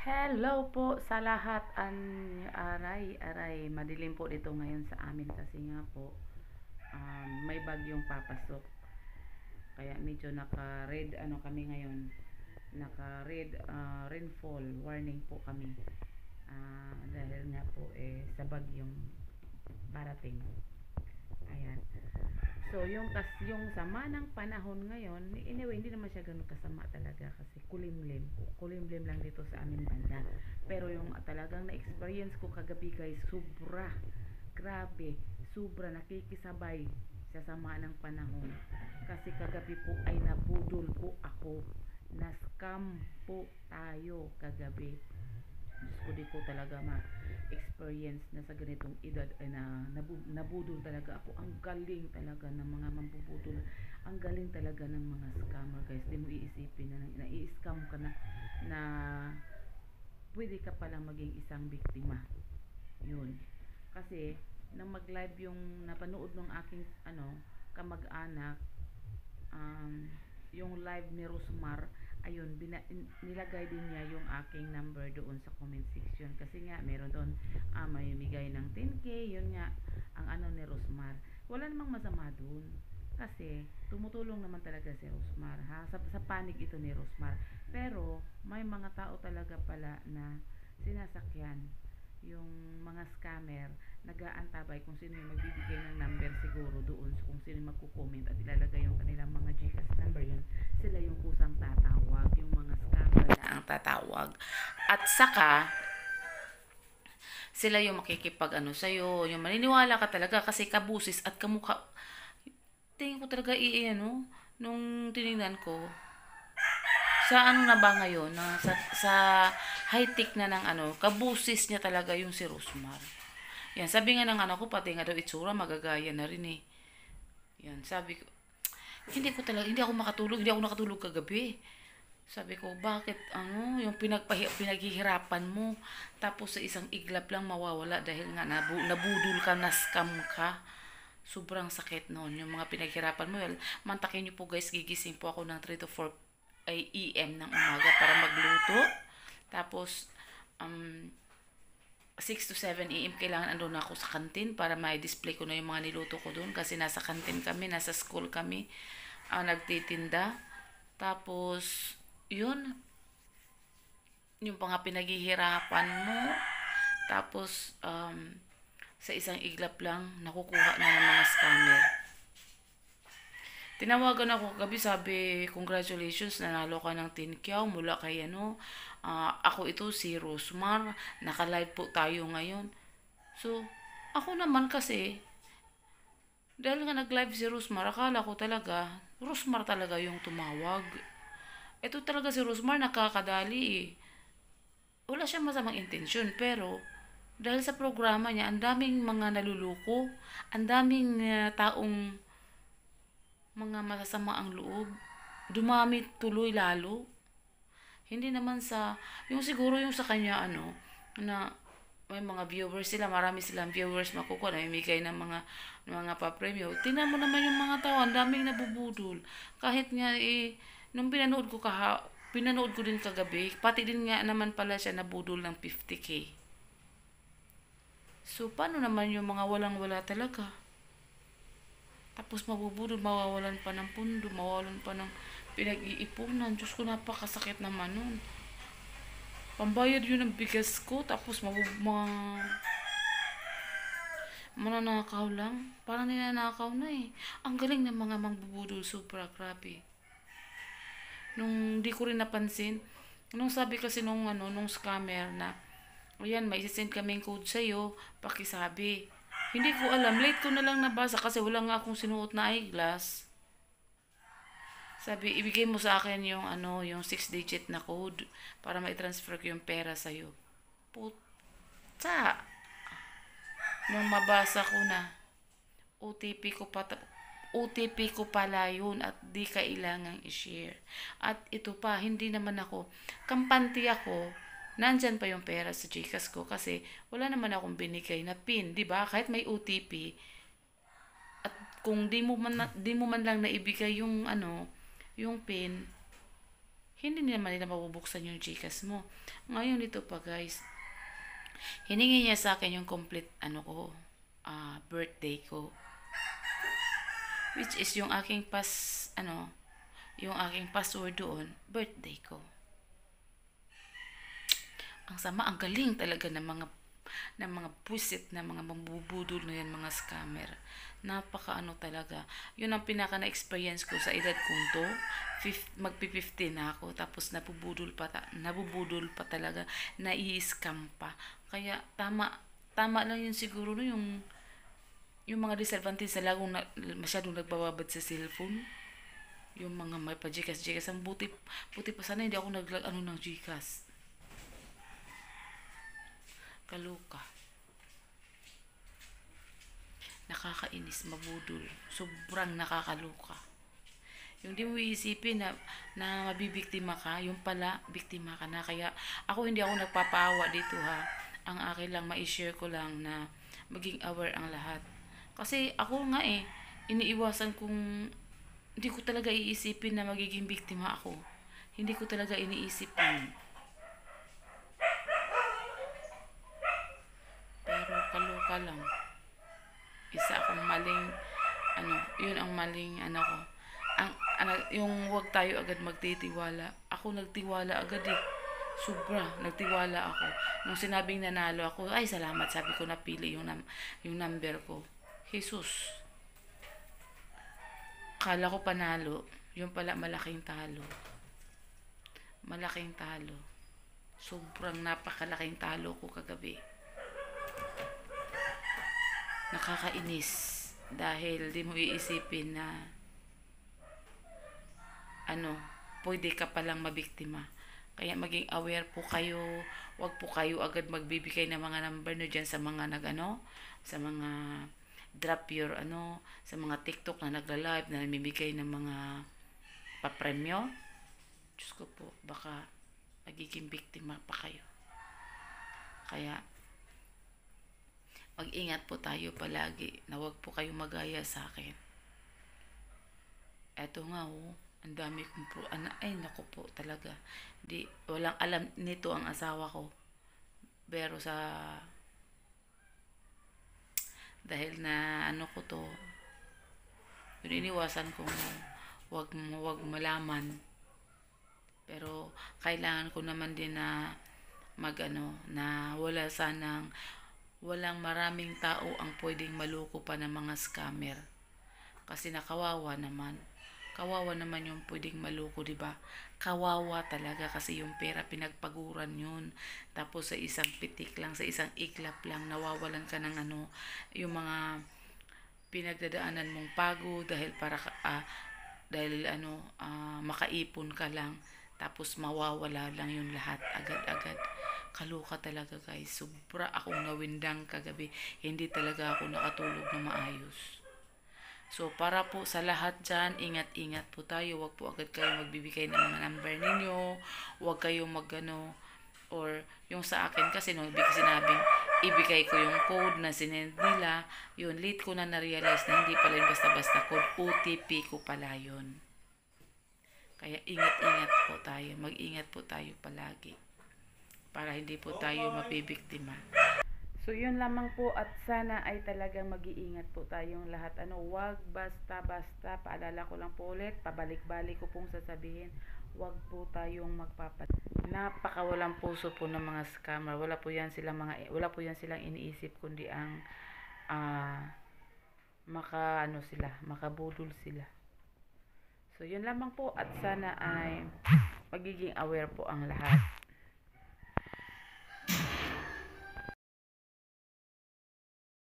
Hello po sa lahat. Aray, madilim po dito ngayon sa amin kasi nga po may bagyong papasok. Kaya medyo naka-red ano kami ngayon. Naka-red rainfall warning po kami. Dahil nga po sa bagyong parating. Ayan. So, yung sama ng panahon ngayon, anyway, hindi naman siya ganun kasama talaga kasi kulimlim. Kulimlim lang dito sa amin banda. Pero yung talagang na-experience ko kagabi guys, sobra. Grabe. Sobra nakikisabay sa sama ng panahon. Kasi kagabi po ay nabudol po ako. Na-scam po tayo kagabi. Diyos ko, di ko talaga ma-experience na sa ganitong edad ay nabudol talaga ako. Ang galing talaga ng mga mambubudol. Ang galing talaga ng mga scammer guys. Di mo iisipin na nai-scam ka na pwede ka palang maging isang biktima. Yun. Kasi nang mag-live yung napanood ng aking kamag-anak, um, yung live ni Rosmar, ayun, nilagay din niya yung aking number doon sa comment section kasi nga meron doon may bigay ng 10k, yun nga ang ano ni Rosmar. Wala namang masama doon kasi tumutulong naman talaga si Rosmar ha, sa panig ito ni Rosmar, pero may mga tao talaga pala na sinasakyan yung mga scammer, nag-aantabay kung sino yung magbibigay ng number siguro doon, so kung sino yung magko-comment at ilalagay yung kanilang mga GCash number, yun sila yung kusang tatawag, yung mga scammer na ang tatawag. At saka sila yung makikipag ano sa'yo, yung maniniwala ka talaga kasi kabusis at kamukha. Tingin ko talaga ano, nung tinignan ko, sa ano na ba ngayon, sa high-tech na ng ano, kabusis niya talaga yung si Rosmar. Yan, sabi nga ng anak ko, pati nga daw itsura, magagaya na rin eh. Yan, sabi ko, hindi ako makatulog, hindi ako nakatulog kagabi. Sabi ko, bakit yung pinaghihirapan mo, tapos sa isang iglap lang mawawala dahil nga nabudol ka, na-scam ka. Sobrang sakit noon, yung mga pinaghirapan mo. Well, mantakin nyo po guys, gigising po ako ng 3 to 4 AM ng umaga para magluto. Tapos, 6 to 7 AM kailangan andun ako sa kantin para ma-display ko na yung mga niluto ko doon kasi nasa kantin kami, nasa school kami, nagtitinda. Tapos, yun, yung mga pinaghihirapan mo. Tapos, sa isang iglap lang, nakukuha na ng mga scammer. Tinawagan ako gabi, sabi, congratulations, nanalo ka ng 10K mula kay ako ito si Rosmar, naka-live po tayo ngayon. So, ako naman kasi, dahil nga nag-live si Rosmar, akala ko talaga, Rosmar talaga yung tumawag. Ito talaga si Rosmar, nakakadali eh. Wala siyang masamang intensyon, pero dahil sa programa niya, ang daming mga naluluko, ang daming taong mga masasama ang loob, dumami tuloy lalo. Hindi naman yung siguro yung sa kanya na may mga viewers sila, marami silang viewers makukuha, namimigay ng mga pa-premyo. Tingnan mo naman yung mga tao, ang daming nabubudol. Kahit nga nung pinanood ko din kagabi, pati din nga naman pala siya nabudol ng 50k. So, paano naman yung mga walang-wala talaga? Tapos mabubudol, mawawalan pa ng pundo, mawawalan pa ng pinag-iipunan. Diyos ko, napakasakit naman nun. Pambayad yun ng bigas ko, tapos mananakaw lang. Parang ninanakaw na eh. Ang galing ng mga mangbubudol, super grabe. Nung di ko rin napansin, nung sabi kasi nung scammer na, ayan, may isisend kaming code sa'yo, pakisabi. Hindi ko alam, late ko na lang nabasa kasi wala nga akong sinuot na eyeglass. Sabi, ibigay mo sa akin yung 6-digit na code para ma-transfer ko yung pera sa'yo. Puta! Nung mabasa ko na, OTP ko pa, OTP ko pala yun at di kailangang i-share. At ito pa, hindi naman ako, kampante ako, nandyan pa yung pera sa Gcash ko kasi wala naman akong binigay na PIN, di ba? Kahit may OTP, at kung di mo man lang naibigay yung PIN, hindi naman nila mabubuksan yung Gcash mo. Ngayon dito pa guys, hiningi niya sa akin yung complete birthday ko, which is yung aking yung aking password doon, birthday ko. Ang sama, ang galing talaga ng mga pusit na mga mambubudol na yan, mga scammer. Talaga. Yun ang pinaka na-experience ko sa edad kong to. Magpi-15 na ako, tapos nabubudol pa talaga, nai-scam pa. Kaya tama lang yun siguro no, yung mga disadvantage na lagong masyadong nagbababad sa cellphone. Yung mga may pa Gcash, ang buti pa sana hindi ako ng Gcash. Kaluka. Nakakainis, mabudol. Sobrang nakakaluka. Yung di mo iisipin na mabibiktima ka, yung pala, biktima ka na. Kaya hindi ako nagpapaawa dito ha. Ang akin lang, ma-share ko lang na maging aware ang lahat. Kasi ako nga iniiwasan kong, hindi ko talaga iisipin na magiging biktima ako. Hindi ko talaga iniisip yun. Pero kaluka lang. Isa akong maling, yun ang maling ko. Yung wag tayo agad magtitiwala. Ako nagtiwala agad Sobra, nagtiwala ako. Nung sinabing nanalo ako, ay salamat, sabi ko napili yung number ko. Jesus. Kala ko panalo, yung pala malaking talo. Malaking talo. Sobrang napakalaking talo ko kagabi. Nakakainis dahil di mo iisipin na pwede ka palang mabiktima. Kaya maging aware po kayo. Huwag po kayo agad magbibigay ng mga number no dyan sa mga sa mga drop your sa mga TikTok na nagla-live na namimigay ng mga papremyo. Diyos ko po, baka magiging biktima pa kayo. Kaya mag-ingat po tayo palagi na huwag po kayo magaya sa akin. Eto nga ang dami kong ay naku po talaga. Walang alam nito ang asawa ko. Pero dahil na ko to, iniwasan kong wag malaman. Pero kailangan ko naman din na na walang maraming tao ang pwedeng maloko pa ng mga scammer. Kasi kawawa naman yung pwedeng maloko, di ba? Kawawa talaga kasi yung pera pinagpaguran yun. Tapos sa isang pitik lang, sa isang iklap lang, nawawalan ka ng yung mga pinagdadaanan mong pagod dahil makaipon ka lang. Tapos mawawala lang yung lahat agad-agad. Kaluka talaga guys. Sobra akong nawindang kagabi. Hindi talaga ako nakatulog na maayos. So, para po sa lahat dyan, ingat-ingat po tayo. Huwag po agad kayo magbibigay ng mga number ninyo. Huwag kayo or yung sa akin kasi nung sinabing ibigay ko yung code na sinend nila, yun, late ko na na-realize na hindi pala yung basta-basta code, OTP ko pala yun. Kaya ingat-ingat po tayo. Mag-ingat po tayo palagi. Para hindi po tayo mabibiktima. So, yun lamang po at sana ay talagang mag-iingat po tayong lahat. Wag basta-basta, paalala ko lang po ulit, pabalik-balik ko pong sasabihin, wag po tayong napakawalang puso po ng mga scammer. Wala po yan silang iniisip kundi ang makabudol sila. So, yun lamang po at sana ay magiging aware po ang lahat.